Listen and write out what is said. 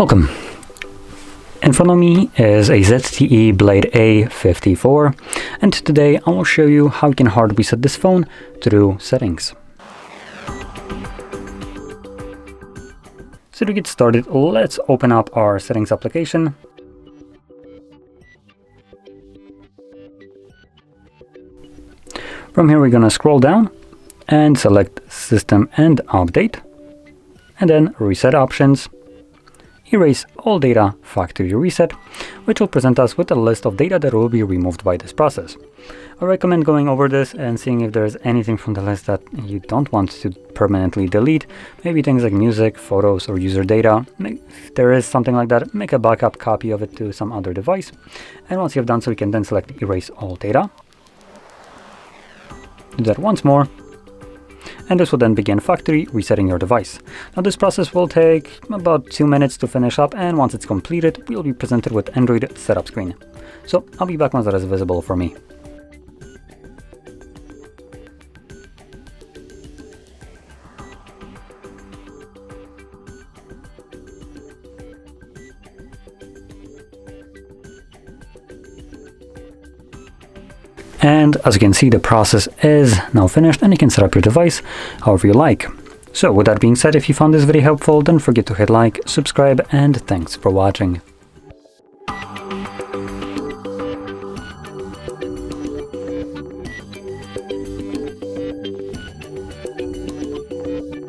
Welcome. In front of me is a ZTE Blade A54, and today I will show you how you can hard reset this phone through settings. So to get started, let's open up our settings application. From here we're going to scroll down and select System and Update, and then Reset Options. Erase all data factory reset, which will present us with a list of data that will be removed by this process. I recommend going over this and seeing if there's anything from the list that you don't want to permanently delete, maybe things like music, photos, or user data. If there is something like that, make a backup copy of it to some other device. And once you've done so, you can then select Erase All Data. Do that once more. And this will then begin factory resetting your device. Now this process will take about 2 minutes to finish up, and once it's completed, we'll be presented with Android setup screen. So I'll be back once that is visible for me. And as you can see, the process is now finished and you can set up your device however you like. So with that being said, if you found this video helpful, don't forget to hit like, subscribe, and thanks for watching.